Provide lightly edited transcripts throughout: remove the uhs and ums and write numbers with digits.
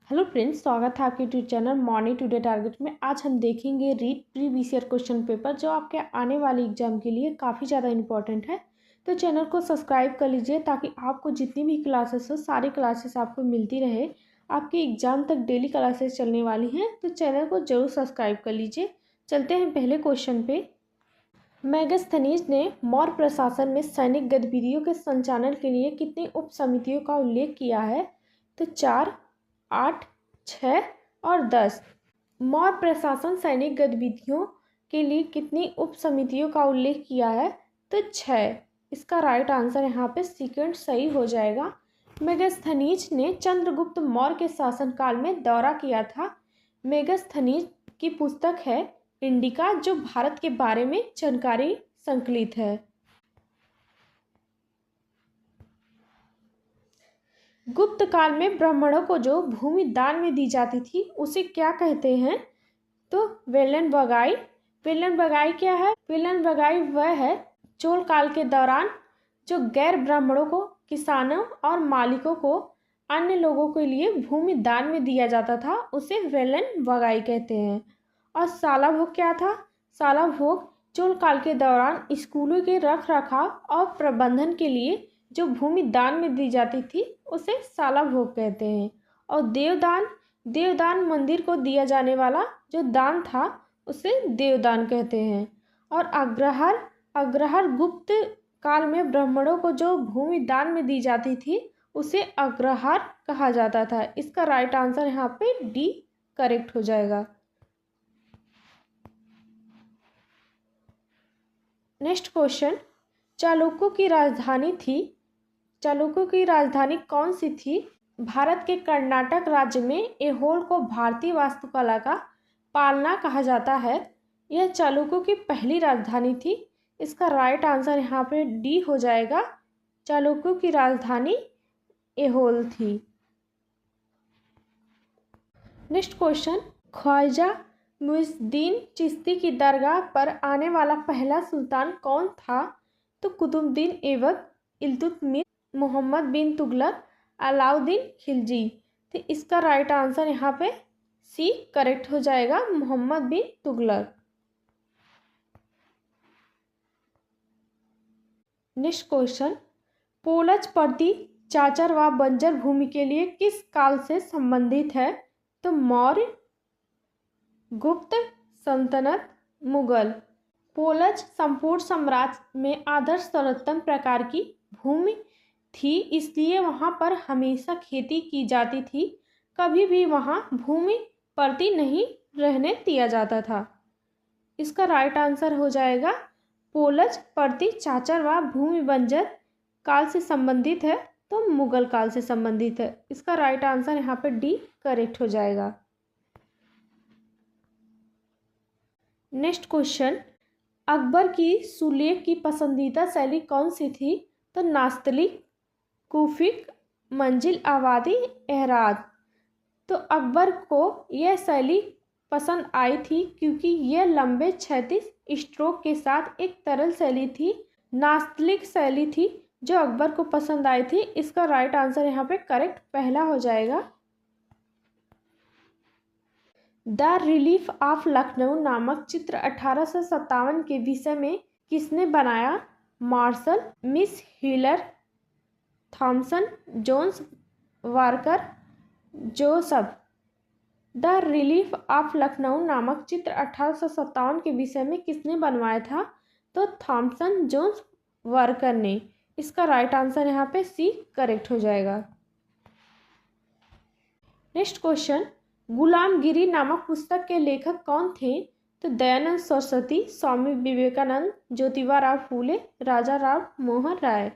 Hello friends, स्वागत है आपके YouTube channel morning today target में। आज हम देखेंगे read previous year question paper जो आपके आने वाले एग्जाम के लिए काफ़ी ज़्यादा इंपॉर्टेंट है। तो चैनल को सब्सक्राइब कर लीजिए ताकि आपको जितनी भी क्लासेस हो सारी क्लासेस आपको मिलती रहे। आपके एग्जाम तक डेली क्लासेस चलने वाली हैं, तो चैनल को जरूर सब्सक्राइब कर लीजिए। चलते हैं पहले क्वेश्चन पे। मेगास्थनीज ने मौर्य प्रशासन में सैनिक गतिविधियों के संचालन के लिए कितनी उप समितियों का उल्लेख किया है? तो 4, 8, 6 और 10। मौर्य प्रशासन सैनिक गतिविधियों के लिए कितनी उप समितियों का उल्लेख किया है? तो 6। इसका राइट आंसर यहाँ पे सेकंड सही हो जाएगा। मेगास्थनीज ने चंद्रगुप्त मौर्य के शासनकाल में दौरा किया था। मेगास्थनीज की पुस्तक है इंडिका, जो भारत के बारे में जानकारी संकलित है। गुप्त काल में ब्राह्मणों को जो भूमि दान में दी जाती थी उसे क्या कहते हैं? तो वेलन बगाई। वेलन बगाई क्या है? वेलन बगाई वह है चोल काल के दौरान जो गैर ब्राह्मणों को, किसानों और मालिकों को अन्य लोगों के लिए भूमि दान में दिया जाता था, उसे वेलन बगाई कहते हैं। और साला भोग क्या था? साला भोग चोल काल के दौरान स्कूलों के रख रखाव और प्रबंधन के लिए जो भूमि दान में दी जाती थी उसे साला भोग कहते हैं। और देवदान, देवदान मंदिर को दिया जाने वाला जो दान था उसे देवदान कहते हैं। और अग्रहार, अग्रहार गुप्त काल में ब्राह्मणों को जो भूमि दान में दी जाती थी उसे अग्रहार कहा जाता था। इसका राइट आंसर यहाँ पे डी करेक्ट हो जाएगा। नेक्स्ट क्वेश्चन, चालुक्यों की राजधानी थी, चालुक्यों की राजधानी कौन सी थी? भारत के कर्नाटक राज्य में ऐहोल को भारतीय वास्तुकला का पालना कहा जाता है। यह चालुक्यों की पहली राजधानी थी। इसका राइट आंसर यहाँ पे डी हो जाएगा। चालुक्यों की राजधानी ऐहोल थी। नेक्स्ट क्वेश्चन, ख्वाजा मुइज़ुद्दीन चिश्ती की दरगाह पर आने वाला पहला सुल्तान कौन था? तो कुतुबुद्दीन ऐबक, इल्तुतमिश, मोहम्मद बिन तुगलक, अलाउद्दीन खिलजी। तो इसका राइट आंसर यहाँ पे सी करेक्ट हो जाएगा, मोहम्मद बिन तुगलक। नेक्स्ट क्वेश्चन, पोलज प्रति चाचर व बंजर भूमि के लिए किस काल से संबंधित है? तो मौर्य, गुप्त, सल्तनत, मुगल। पोलज संपूर्ण साम्राज्य में आदर्श सर्वोत्तम प्रकार की भूमि थी, इसलिए वहाँ पर हमेशा खेती की जाती थी। कभी भी वहाँ भूमि परती नहीं रहने दिया जाता था। इसका राइट आंसर हो जाएगा पोलज प्रति चाचर व भूमि बंजर काल से संबंधित है, तो मुगल काल से संबंधित है। इसका राइट आंसर यहाँ पर डी करेक्ट हो जाएगा। नेक्स्ट क्वेश्चन, अकबर की सुलेख की पसंदीदा शैली कौन सी थी? तो नास्तलिक, कूफिक, मंजिल आबादी, एहराज। तो अकबर को यह शैली पसंद आई थी क्योंकि यह लंबे क्षैतिज स्ट्रोक के साथ एक तरल शैली थी। नास्तलिक शैली थी जो अकबर को पसंद आई थी। इसका राइट आंसर यहाँ पे करेक्ट पहला हो जाएगा। द रिलीफ ऑफ लखनऊ नामक चित्र 1857 के विषय में किसने बनाया? Marshall, Miss Hiller, Thomson, Jones, Barker, Joseph. The relief of Lucknow नामक चित्र 1857 के विषय में किसने बनवाया था? तो थॉमसन, जोन्स, वारकर ने। इसका राइट आंसर यहाँ पे सी करेक्ट हो जाएगा। नेक्स्ट क्वेश्चन, गुलामगिरी नामक पुस्तक के लेखक कौन थे? तो दयानंद सरस्वती, स्वामी विवेकानंद, ज्योतिबा फूले, राजा राम मोहन राय।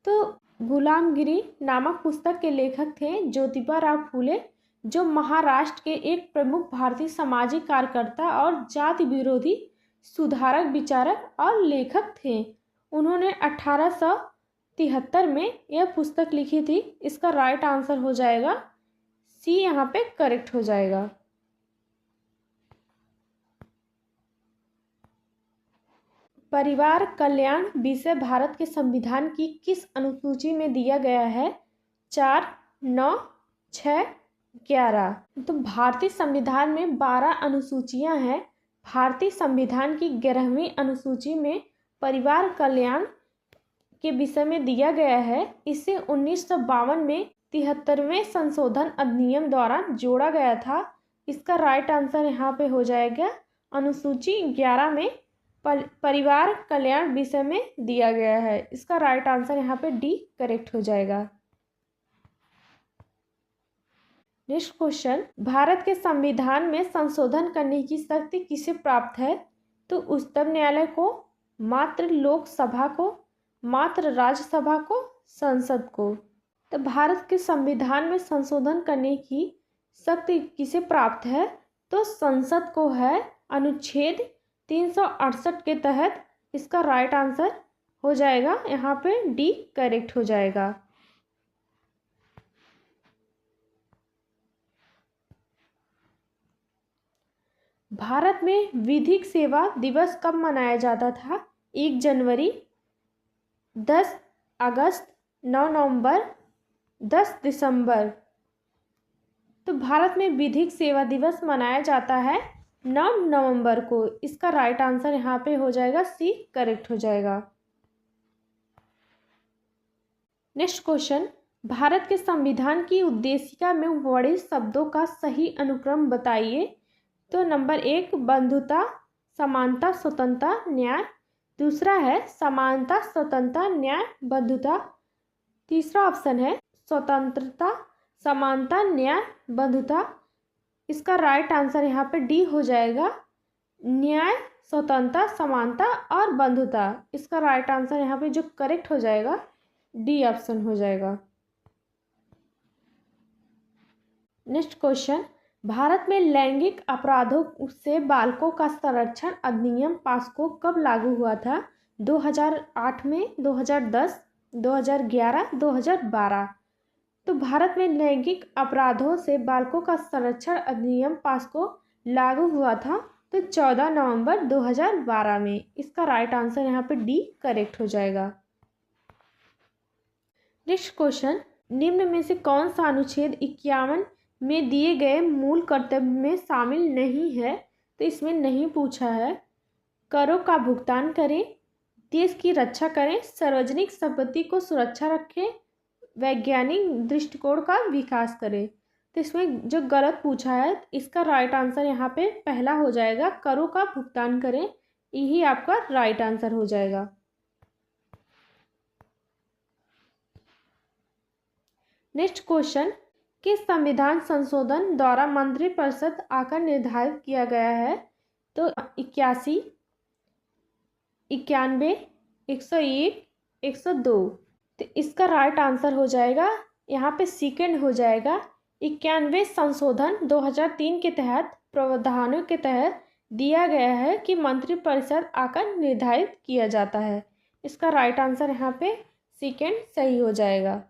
तो गुलामगिरी नामक पुस्तक के लेखक थे ज्योतिबा फूले, जो महाराष्ट्र के एक प्रमुख भारतीय सामाजिक कार्यकर्ता और जाति विरोधी सुधारक, विचारक और लेखक थे। उन्होंने 1873 में यह पुस्तक लिखी थी। इसका राइट आंसर हो जाएगा सी, यहाँ पे करेक्ट हो जाएगा। परिवार कल्याण विषय भारत के संविधान की किस अनुसूची में दिया गया है? 4, 9, 6, 11। तो भारतीय संविधान में 12 अनुसूचियां हैं। भारतीय संविधान की 11वीं अनुसूची में परिवार कल्याण के विषय में दिया गया है। इसे 1952 में 73वें संशोधन अधिनियम द्वारा जोड़ा गया था। इसका राइट आंसर यहाँ पे हो जाएगा अनुसूची 11 में परिवार कल्याण विषय में दिया गया है। इसका राइट आंसर यहाँ पे डी करेक्ट हो जाएगा। नेक्स्ट क्वेश्चन, भारत के संविधान में संशोधन करने की शक्ति किसे प्राप्त है? तो उच्चतम न्यायालय को, मात्र लोकसभा को, मात्र राज्यसभा को, संसद को। तो भारत के संविधान में संशोधन करने की शक्ति किसे प्राप्त है? तो संसद को है, अनुच्छेद 368 के तहत। इसका राइट आंसर हो जाएगा यहाँ पे डी करेक्ट हो जाएगा। भारत में विधिक सेवा दिवस कब मनाया जाता था? 1 जनवरी, 10 अगस्त, 9 नवंबर, 10 दिसंबर। तो भारत में विधिक सेवा दिवस मनाया जाता है 9 नवंबर को। इसका राइट आंसर यहाँ पे हो जाएगा सी करेक्ट हो जाएगा। नेक्स्ट क्वेश्चन, भारत के संविधान की उद्देशिका में वर्णित शब्दों का सही अनुक्रम बताइए। तो नंबर 1 बंधुता, समानता, स्वतंत्रता, न्याय। दूसरा है समानता, स्वतंत्रता, न्याय, बंधुता। तीसरा ऑप्शन है स्वतंत्रता, समानता, न्याय, बंधुता। इसका राइट आंसर यहाँ पे डी हो जाएगा, न्याय, स्वतंत्रता, समानता और बंधुता। इसका राइट आंसर यहाँ पे जो करेक्ट हो जाएगा डी ऑप्शन हो जाएगा। नेक्स्ट क्वेश्चन, भारत में लैंगिक अपराधों से बालकों का संरक्षण अधिनियम पास्को कब लागू हुआ था? 2008 में, 2010, 2011, 2012। तो भारत में लैंगिक अपराधों से बालकों का संरक्षण अधिनियम पास्को लागू हुआ था तो 14 नवंबर 2012 में। इसका राइट आंसर यहाँ पे डी करेक्ट हो जाएगा। नेक्स्ट क्वेश्चन, निम्न में से कौन सा अनुच्छेद 51 में दिए गए मूल कर्तव्य में शामिल नहीं है? तो इसमें नहीं पूछा है। करों का भुगतान करें, देश की रक्षा करें, सार्वजनिक संपत्ति को सुरक्षा रखें, वैज्ञानिक दृष्टिकोण का विकास करें। तो इसमें जो गलत पूछा है इसका राइट आंसर यहाँ पे पहला हो जाएगा, करों का भुगतान करें। यही आपका राइट आंसर हो जाएगा। नेक्स्ट क्वेश्चन, किस संविधान संशोधन द्वारा मंत्रिपरिषद आकार निर्धारित किया गया है? तो 81, 91, 101, 102। तो इसका राइट आंसर हो जाएगा यहाँ पे सेकंड हो जाएगा। 91वें संशोधन 2003 के तहत प्रावधानों के तहत दिया गया है कि मंत्रिपरिषद आकार निर्धारित किया जाता है। इसका राइट आंसर यहाँ पे सेकंड सही हो जाएगा।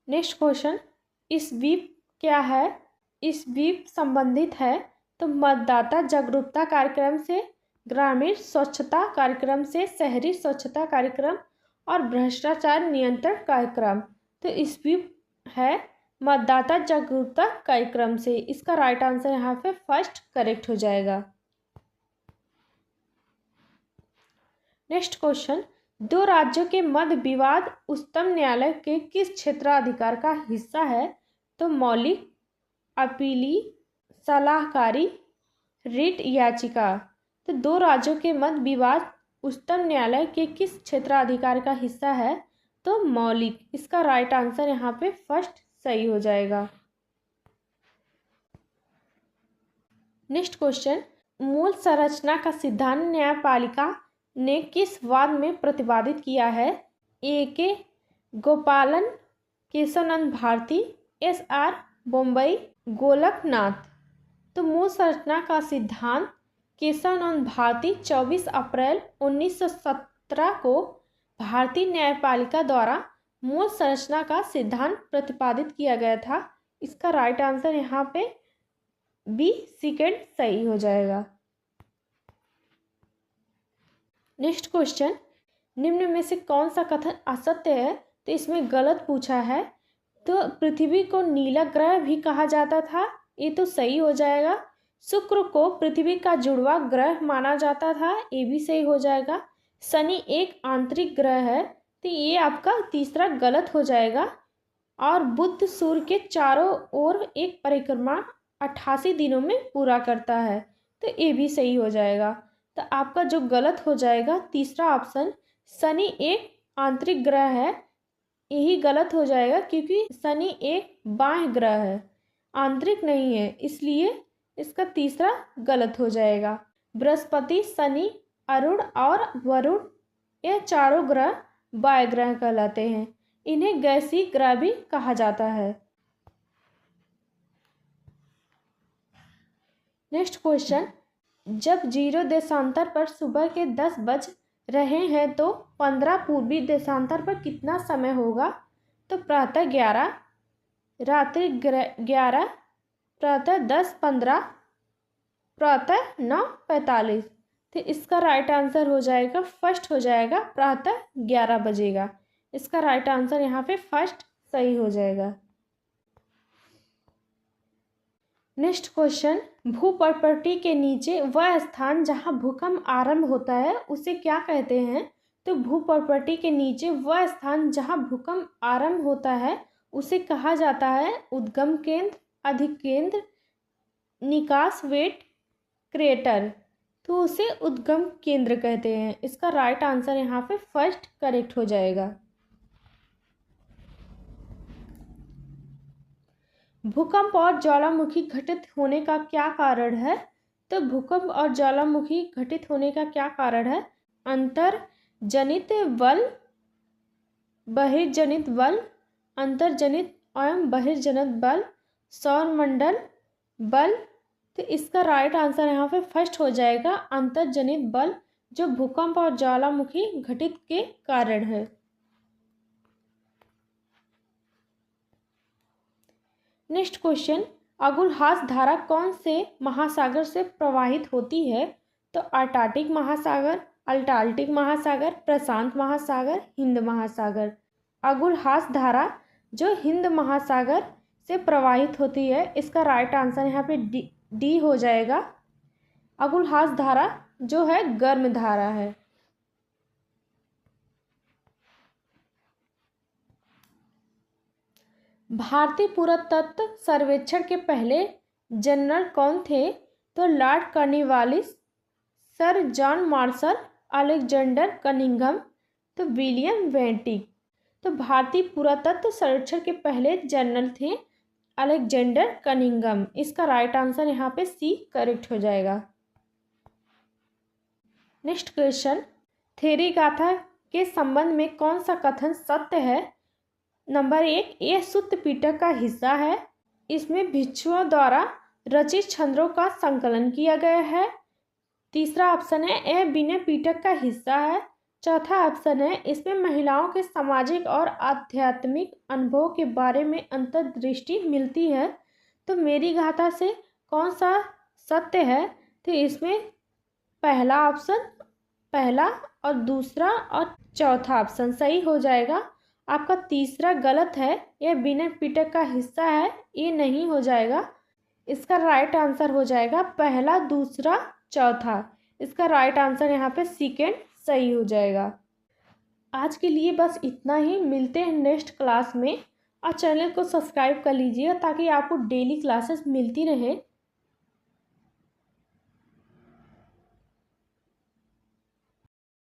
नेक्स्ट क्वेश्चन, इस स्वीप क्या है? इस स्वीप संबंधित है तो मतदाता जागरूकता कार्यक्रम से, ग्रामीण स्वच्छता कार्यक्रम से, शहरी स्वच्छता कार्यक्रम और भ्रष्टाचार नियंत्रण कार्यक्रम। तो इस स्वीप है मतदाता जागरूकता कार्यक्रम से। इसका राइट आंसर यहाँ पे फर्स्ट करेक्ट हो जाएगा। नेक्स्ट क्वेश्चन, 2 राज्यों के मध्य विवाद उच्चतम न्यायालय के किस क्षेत्राधिकार का हिस्सा है? तो मौलिक, अपीली, सलाहकारी, रिट याचिका। तो 2 राज्यों के मध्य विवाद उच्चतम न्यायालय के किस क्षेत्राधिकार का हिस्सा है? तो मौलिक। इसका राइट आंसर यहाँ पे फर्स्ट सही हो जाएगा। नेक्स्ट क्वेश्चन, मूल संरचना का सिद्धांत न्यायपालिका ने किस वाद में प्रतिपादित किया है? ए के गोपालन, केशवानंद भारती, एस आर बोम्बई, गोलकनाथ। तो मूल संरचना का सिद्धांत केशवानंद भारती 24 अप्रैल 1917 को भारतीय न्यायपालिका द्वारा मूल संरचना का सिद्धांत प्रतिपादित किया गया था। इसका राइट आंसर यहाँ पे बी सेकंड सही हो जाएगा। नेक्स्ट क्वेश्चन, निम्न में से कौन सा कथन असत्य है? तो इसमें गलत पूछा है। तो पृथ्वी को नीला ग्रह भी कहा जाता था, ये तो सही हो जाएगा। शुक्र को पृथ्वी का जुड़वा ग्रह माना जाता था, ये भी सही हो जाएगा। शनि एक आंतरिक ग्रह है, तो ये आपका तीसरा गलत हो जाएगा। और बुध सूर्य के चारों ओर एक परिक्रमा 88 दिनों में पूरा करता है, तो ये भी सही हो जाएगा। तो आपका जो गलत हो जाएगा तीसरा ऑप्शन, शनि एक आंतरिक ग्रह है, यही गलत हो जाएगा क्योंकि शनि एक बाह्य ग्रह है, आंतरिक नहीं है, इसलिए इसका तीसरा गलत हो जाएगा। बृहस्पति, शनि, अरुण और वरुण ये चारों ग्रह बाह्य ग्रह कहलाते हैं, इन्हें गैसीय ग्रह भी कहा जाता है। नेक्स्ट क्वेश्चन, जब 0 देशांतर पर सुबह के 10 बज रहे हैं तो 15 पूर्वी देशांतर पर कितना समय होगा? तो प्रातः 11, रात्रि 11, प्रातः 10:15, प्रातः 9:45। तो इसका राइट आंसर हो जाएगा फर्स्ट हो जाएगा, प्रातः 11 बजेगा। इसका राइट आंसर यहाँ पे फर्स्ट सही हो जाएगा। नेक्स्ट क्वेश्चन, भूपर्पटी के नीचे वह स्थान जहाँ भूकंप आरंभ होता है उसे क्या कहते हैं? तो भूपर्पटी के नीचे वह स्थान जहाँ भूकंप आरंभ होता है उसे कहा जाता है उद्गम केंद्र, अधिकेंद्र, निकास वेट, क्रेटर। तो उसे उद्गम केंद्र कहते हैं। इसका राइट आंसर यहाँ पे फर्स्ट करेक्ट हो जाएगा। भूकंप और ज्वालामुखी घटित होने का क्या कारण है? तो भूकंप और ज्वालामुखी घटित होने का क्या कारण है? अंतर्जनित बल, बहिर्जनित बल, अंतर्जनित एवं बहिर्जनित बल, सौरमंडल बल। तो इसका राइट आंसर यहाँ पे फर्स्ट हो जाएगा, अंतर्जनित बल, जो भूकंप और ज्वालामुखी घटित के कारण है। नेक्स्ट क्वेश्चन, अगुलहास धारा कौन से महासागर से प्रवाहित होती है? तो अंटार्कटिक महासागर, अल्टार्कटिक महासागर, प्रशांत महासागर, हिंद महासागर। अगुलहास धारा जो हिंद महासागर से प्रवाहित होती है, इसका राइट आंसर यहाँ पे डी हो जाएगा। अगुलहास धारा जो है गर्म धारा है। भारतीय पुरातत्व सर्वेक्षण के पहले जनरल कौन थे? तो Lord Cornwallis, sir John Marshall, Alexander Cunningham, तो विलियम बेंटिक। तो भारतीय पुरातत्व सर्वेक्षण के पहले जनरल थे अलेक्जेंडर कनिंघम। इसका राइट आंसर यहाँ पे सी करेक्ट हो जाएगा। नेक्स्ट क्वेश्चन, थेरी गाथा के संबंध में कौन सा कथन सत्य है? नंबर 1, यह सुत्त पिटक का हिस्सा है, इसमें भिक्षुओं द्वारा रचित छंदों का संकलन किया गया है। तीसरा ऑप्शन है यह विनय पिटक का हिस्सा है। चौथा ऑप्शन है इसमें महिलाओं के सामाजिक और आध्यात्मिक अनुभव के बारे में अंतर्दृष्टि मिलती है। तो मेरी गाथा से कौन सा सत्य है? तो इसमें पहला ऑप्शन, पहला और दूसरा और चौथा ऑप्शन सही हो जाएगा। आपका तीसरा गलत है, यह विनय पिटक का हिस्सा है, ये नहीं हो जाएगा। इसका राइट आंसर हो जाएगा पहला, दूसरा, चौथा। इसका राइट आंसर यहाँ पे सेकेंड सही हो जाएगा। आज के लिए बस इतना ही, मिलते हैं नेक्स्ट क्लास में। और चैनल को सब्सक्राइब कर लीजिए ताकि आपको डेली क्लासेस मिलती रहे।